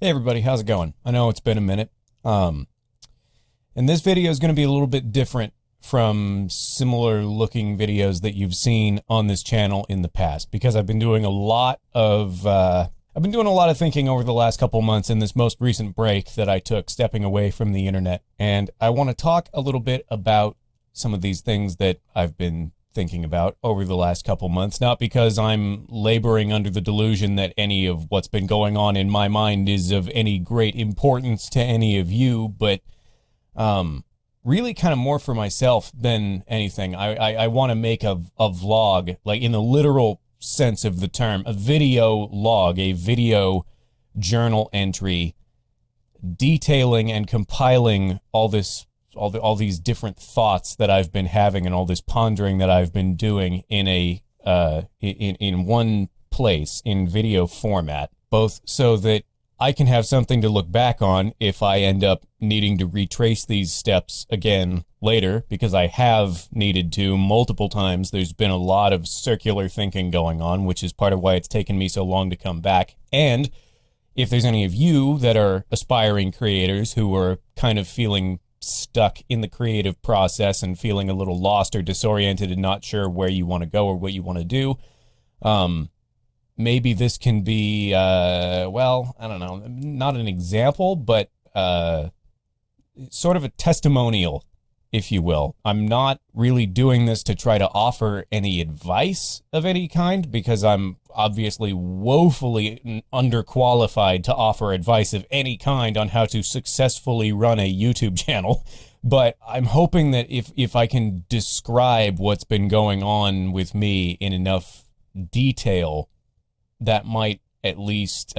Hey everybody, how's it going? I know it's been a minute. And this video is going to be a little bit different from similar looking videos that you've seen on this channel in the past, because I've been doing a lot of thinking over the last couple months in this most recent break that I took stepping away from the internet. And I want to talk a little bit about some of these things that I've been thinking about over the last couple months, not because I'm laboring under the delusion that any of what's been going on in my mind is of any great importance to any of you, but really kind of more for myself than anything. I want to make a vlog, like in the literal sense of the term, a video log, a video journal entry detailing and compiling all these different thoughts that I've been having and all this pondering that I've been doing in in one place in video format, both so that I can have something to look back on if I end up needing to retrace these steps again later, because I have needed to multiple times. There's been a lot of circular thinking going on, which is part of why it's taken me so long to come back. And if there's any of you that are aspiring creators who are kind of feeling stuck in the creative process and feeling a little lost or disoriented and not sure where you want to go or what you want to do, maybe this can be, well, I don't know, not an example, but sort of a testimonial, if you will. I'm not really doing this to try to offer any advice of any kind, because I'm obviously woefully underqualified to offer advice of any kind on how to successfully run a YouTube channel. But I'm hoping that if I can describe what's been going on with me in enough detail, that might at least,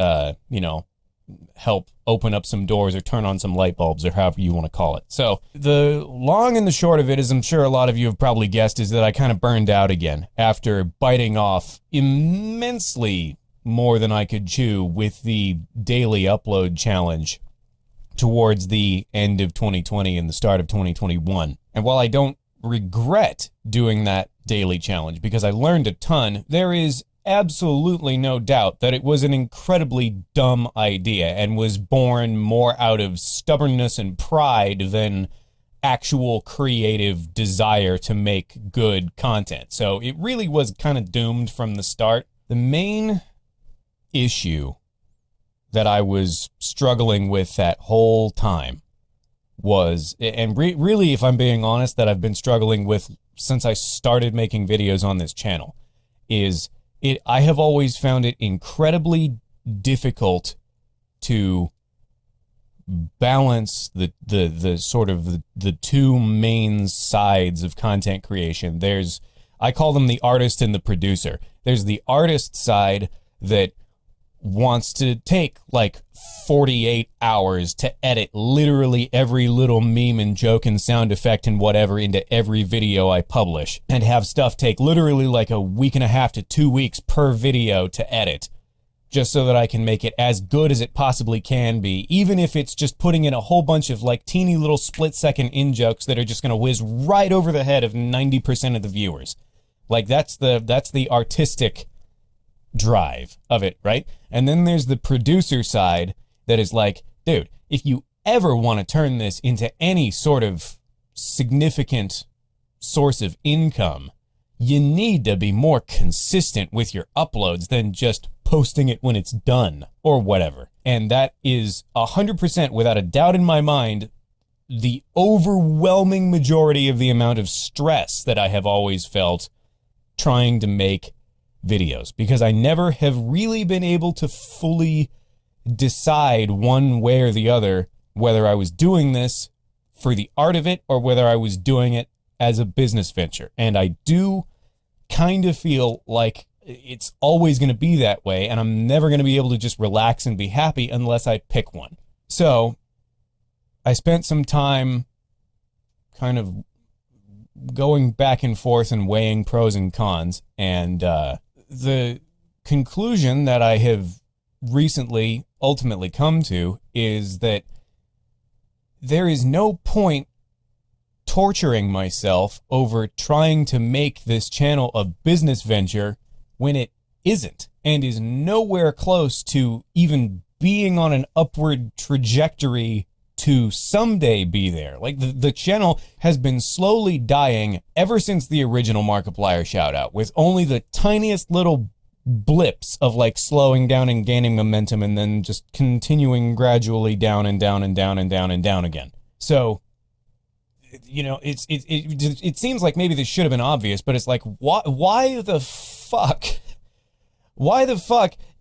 help open up some doors or turn on some light bulbs, or however you want to call it. So the long and the short of it, as I'm sure a lot of you have probably guessed, is that I kind of burned out again after biting off immensely more than I could chew with the daily upload challenge towards the end of 2020 and the start of 2021. And while I don't regret doing that daily challenge because I learned a ton, there is absolutely no doubt that it was an incredibly dumb idea and was born more out of stubbornness and pride than actual creative desire to make good content. So it really was kind of doomed from the start. The main issue that I was struggling with that whole time was, and really, if I'm being honest, that I've been struggling with since I started making videos on this channel, is I have always found it incredibly difficult to balance the sort of the two main sides of content creation. I call them the artist and the producer. There's the artist side that wants to take like 48 hours to edit literally every little meme and joke and sound effect and whatever into every video I publish, and have stuff take literally like a week and a half to 2 weeks per video to edit, just so that I can make it as good as it possibly can be, even if it's just putting in a whole bunch of like teeny little split-second in-jokes that are just gonna whiz right over the head of 90% of the viewers. Like that's the artistic drive of it, right? And then there's the producer side that is like, dude, if you ever want to turn this into any sort of significant source of income, you need to be more consistent with your uploads than just posting it when it's done or whatever. And that is 100%, without a doubt in my mind, the overwhelming majority of the amount of stress that I have always felt trying to make videos, because I never have really been able to fully decide one way or the other whether I was doing this for the art of it or whether I was doing it as a business venture. And I do kind of feel like it's always going to be that way, and I'm never going to be able to just relax and be happy unless I pick one. So I spent some time kind of going back and forth and weighing pros and cons, and the conclusion that I have recently ultimately come to is that there is no point torturing myself over trying to make this channel a business venture when it isn't, and is nowhere close to even being on an upward trajectory to someday be there. Like, the channel has been slowly dying ever since the original Markiplier shoutout, with only the tiniest little blips of like slowing down and gaining momentum and then just continuing gradually down and down and down and down and down again. So, you know, it seems like maybe this should have been obvious, but it's like, why the fuck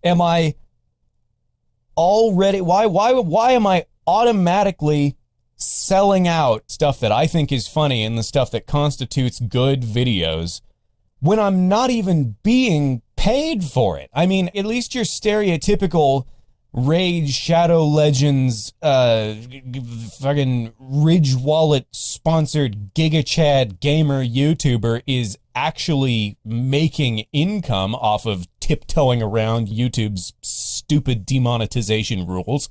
am I already, why am I automatically selling out stuff that I think is funny and the stuff that constitutes good videos when I'm not even being paid for it? I mean, at least your stereotypical Rage, Shadow Legends, fucking Ridge Wallet sponsored Giga Chad gamer YouTuber is actually making income off of tiptoeing around YouTube's stupid demonetization rules.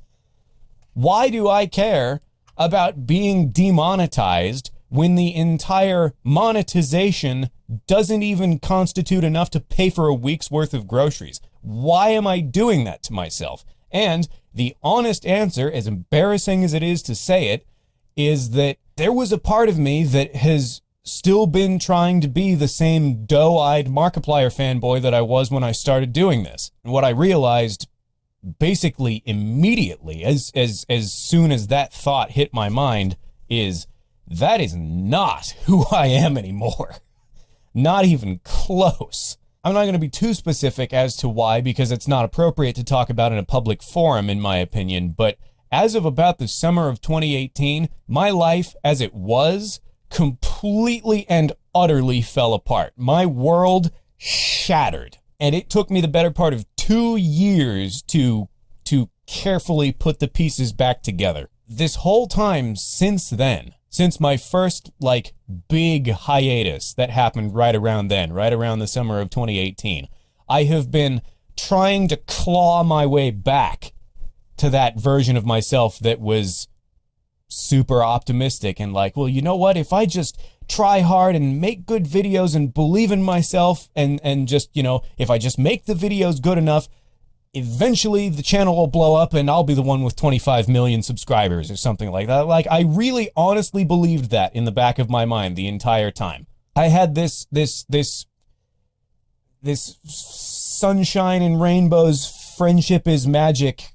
Why do I care about being demonetized when the entire monetization doesn't even constitute enough to pay for a week's worth of groceries? Why am I doing that to myself? And the honest answer, as embarrassing as it is to say it, is that there was a part of me that has still been trying to be the same doe-eyed Markiplier fanboy that I was when I started doing this. And what I realized basically immediately, as soon as that thought hit my mind, is that is not who I am anymore. Not even close. I'm not going to be too specific as to why, because it's not appropriate to talk about in a public forum, in my opinion, but as of about the summer of 2018, my life as it was completely and utterly fell apart. My world shattered. And it took me the better part of 2 years to carefully put the pieces back together. This whole time since then, since my first, like, big hiatus that happened right around then, right around the summer of 2018, I have been trying to claw my way back to that version of myself that was super optimistic and like, well, you know what, if I just try hard and make good videos and believe in myself and just, you know, if I just make the videos good enough, eventually the channel will blow up and I'll be the one with 25 million subscribers or something like that. Like, I really honestly believed that in the back of my mind the entire time. I had this sunshine and rainbows, friendship is magic,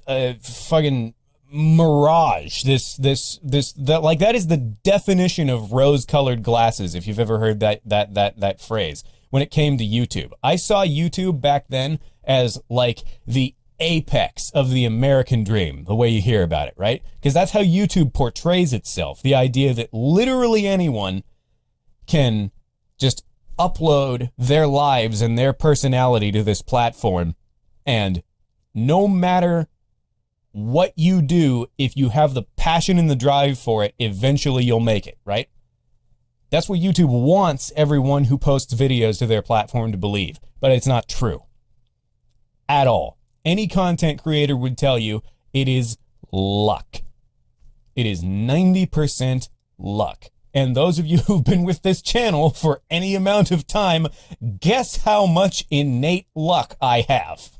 fucking mirage. That is the definition of rose-colored glasses, if you've ever heard that phrase. When it came to YouTube, I saw YouTube back then as like the apex of the American dream, the way you hear about it, right? Because that's how YouTube portrays itself. The idea that literally anyone can just upload their lives and their personality to this platform, and no matter what you do, if you have the passion and the drive for it, eventually you'll make it, right? That's what YouTube wants everyone who posts videos to their platform to believe, but it's not true. At all. Any content creator would tell you it is luck. It is 90% luck. And those of you who've been with this channel for any amount of time, guess how much innate luck I have.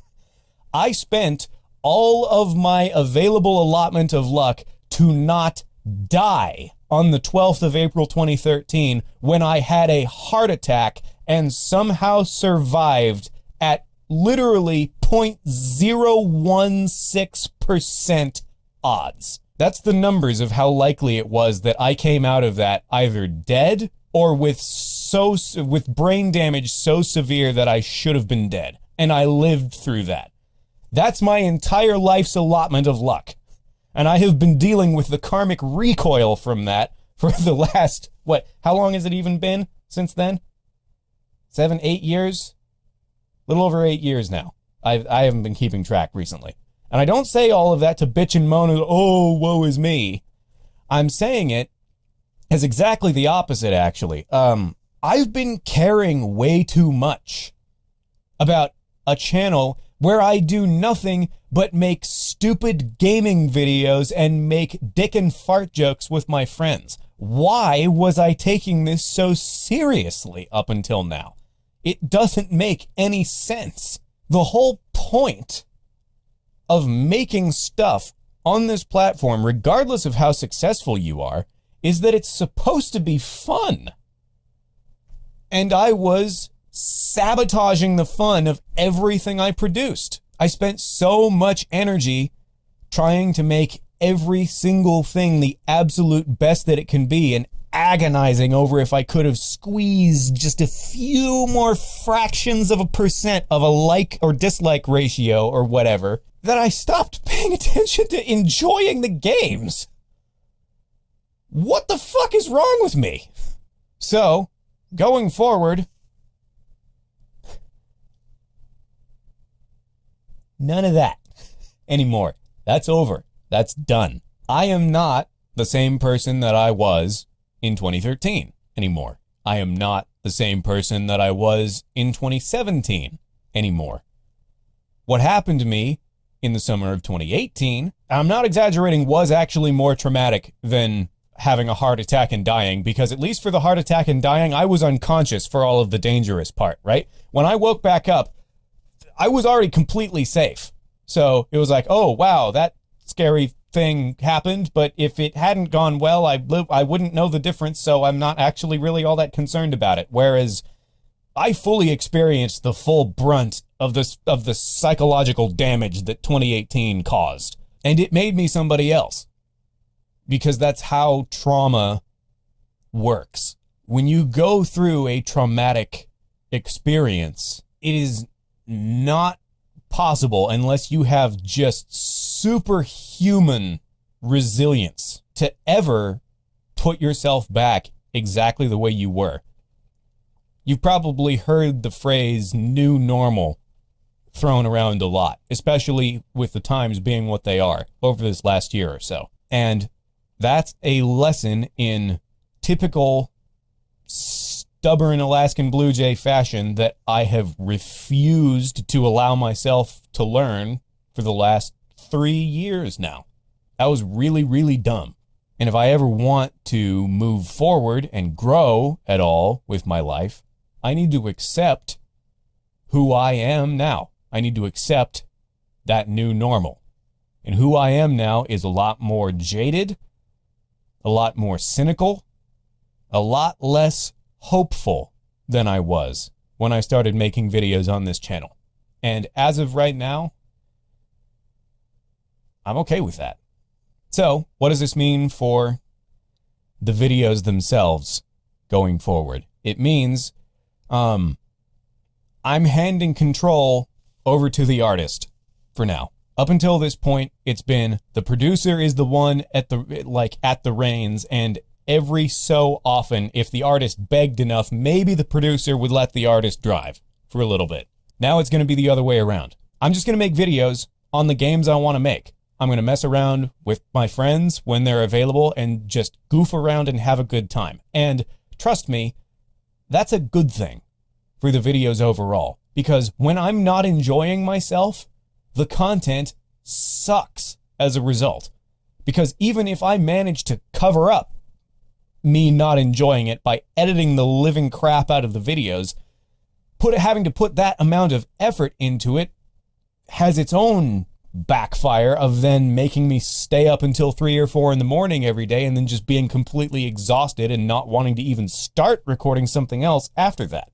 I spent all of my available allotment of luck to not die on the 12th of April 2013 when I had a heart attack and somehow survived at literally 0.016% odds. That's the numbers of how likely it was that I came out of that either dead or with brain damage so severe that I should have been dead. And I lived through that. That's my entire life's allotment of luck. And I have been dealing with the karmic recoil from that for the last, how long has it even been since then? 7, 8 years? A little over 8 years now. I haven't been keeping track recently. And I don't say all of that to bitch and moan, oh, woe is me. I'm saying it as exactly the opposite, actually. I've been caring way too much about a channel where I do nothing but make stupid gaming videos and make dick and fart jokes with my friends. Why was I taking this so seriously up until now? It doesn't make any sense. The whole point of making stuff on this platform, regardless of how successful you are, is that it's supposed to be fun. And I was sabotaging the fun of everything I produced. I spent so much energy trying to make every single thing the absolute best that it can be, and agonizing over if I could have squeezed just a few more fractions of a percent of a like or dislike ratio or whatever, that I stopped paying attention to enjoying the games. What the fuck is wrong with me? So, going forward, none of that anymore. That's over. That's done. I am not the same person that I was in 2013 anymore. I am not the same person that I was in 2017 anymore. What happened to me in the summer of 2018, I'm not exaggerating, was actually more traumatic than having a heart attack and dying, because at least for the heart attack and dying, I was unconscious for all of the dangerous part, right? When I woke back up, I was already completely safe. So it was like, oh, wow, that scary thing happened, but if it hadn't gone well, I wouldn't know the difference, so I'm not actually really all that concerned about it. Whereas I fully experienced the full brunt of the psychological damage that 2018 caused. And it made me somebody else. Because that's how trauma works. When you go through a traumatic experience, it is not possible unless you have just superhuman resilience to ever put yourself back exactly the way you were. You've probably heard the phrase new normal thrown around a lot, especially with the times being what they are over this last year or so. And that's a lesson in typical stubborn Alaskan Blue Jay fashion that I have refused to allow myself to learn for the last 3 years now. That was really, really dumb. And if I ever want to move forward and grow at all with my life, I need to accept who I am now. I need to accept that new normal. And who I am now is a lot more jaded, a lot more cynical, a lot less hopeful than I was when I started making videos on this channel. And as of right now, I'm okay with that. So, what does this mean for the videos themselves going forward? It means I'm handing control over to the artist for now. Up until this point, it's been the producer is the one at the reins, and every so often, if the artist begged enough, maybe the producer would let the artist drive for a little bit. Now it's going to be the other way around. I'm just going to make videos on the games I want to make. I'm going to mess around with my friends when they're available and just goof around and have a good time. And trust me, that's a good thing for the videos overall. Because when I'm not enjoying myself, the content sucks as a result. Because even if I manage to cover up me not enjoying it by editing the living crap out of the videos, having to put that amount of effort into it has its own backfire of then making me stay up until 3 or 4 in the morning every day and then just being completely exhausted and not wanting to even start recording something else after that.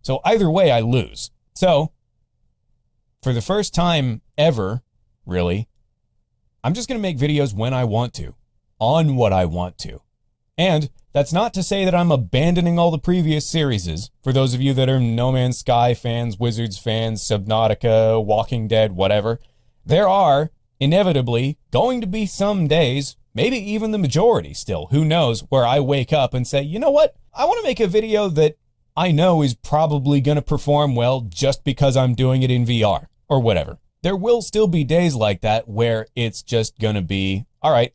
So either way, I lose. So, for the first time ever, really, I'm just going to make videos when I want to, on what I want to. And that's not to say that I'm abandoning all the previous series. For those of you that are No Man's Sky fans, Wizards fans, Subnautica, Walking Dead, whatever, there are inevitably going to be some days, maybe even the majority still, who knows, where I wake up and say, you know what, I want to make a video that I know is probably going to perform well just because I'm doing it in VR or whatever. There will still be days like that where it's just going to be, all right,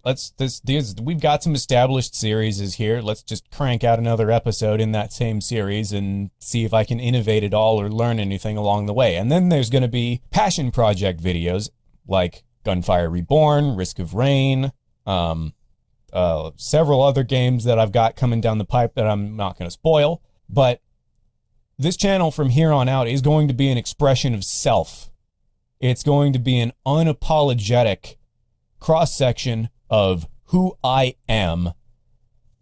we've got some established series here. Let's just crank out another episode in that same series and see if I can innovate at all or learn anything along the way. And then there's going to be passion project videos like Gunfire Reborn, Risk of Rain, several other games that I've got coming down the pipe that I'm not going to spoil. But this channel from here on out is going to be an expression of self It's going to be an unapologetic cross-section of who I am,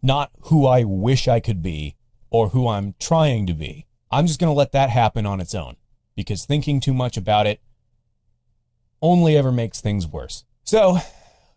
not who I wish I could be or who I'm trying to be. I'm just going to let that happen on its own, because thinking too much about it only ever makes things worse. So,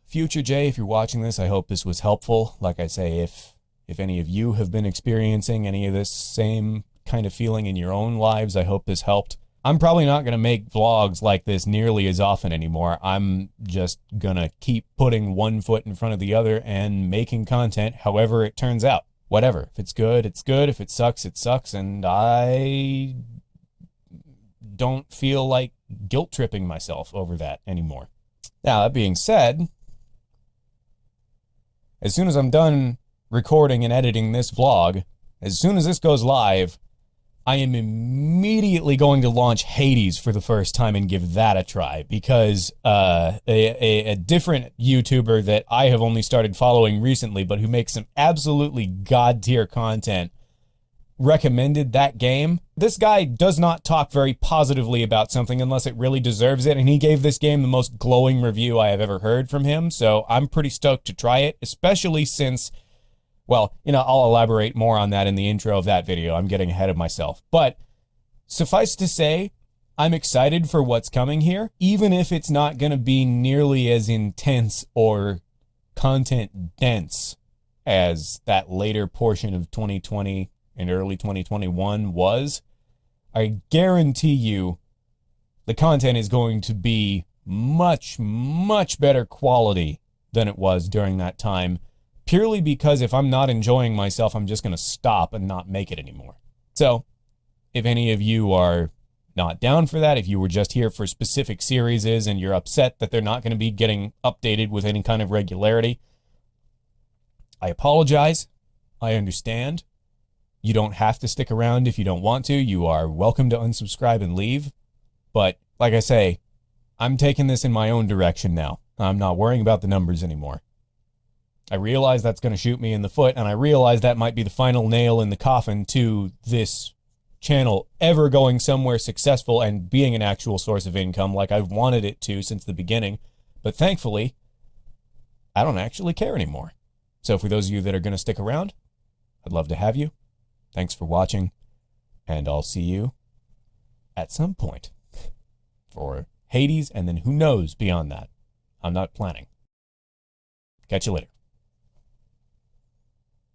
Future Jay, if you're watching this, I hope this was helpful. Like I say, if any of you have been experiencing any of this same kind of feeling in your own lives, I hope this helped. I'm probably not going to make vlogs like this nearly as often anymore. I'm just going to keep putting one foot in front of the other and making content however it turns out. Whatever. If it's good, it's good. If it sucks, it sucks. And I don't feel like guilt-tripping myself over that anymore. Now, that being said, as soon as I'm done recording and editing this vlog, as soon as this goes live, I am immediately going to launch Hades for the first time and give that a try, because a different YouTuber that I have only started following recently, but who makes some absolutely god-tier content, recommended that game. This guy does not talk very positively about something unless it really deserves it, and he gave this game the most glowing review I have ever heard from him, so I'm pretty stoked to try it, especially since, well, you know, I'll elaborate more on that in the intro of that video. I'm getting ahead of myself. But suffice to say, I'm excited for what's coming here, even if it's not going to be nearly as intense or content dense as that later portion of 2020 and early 2021 was. I guarantee you the content is going to be much, much better quality than it was during that time, purely because if I'm not enjoying myself, I'm just going to stop and not make it anymore. So, if any of you are not down for that, if you were just here for specific series and you're upset that they're not going to be getting updated with any kind of regularity, I apologize. I understand. You don't have to stick around if you don't want to. You are welcome to unsubscribe and leave. But, like I say, I'm taking this in my own direction now. I'm not worrying about the numbers anymore. I realize that's going to shoot me in the foot, and I realize that might be the final nail in the coffin to this channel ever going somewhere successful and being an actual source of income like I've wanted it to since the beginning. But thankfully, I don't actually care anymore. So for those of you that are going to stick around, I'd love to have you. Thanks for watching, and I'll see you at some point for Hades, and then who knows beyond that. I'm not planning. Catch you later.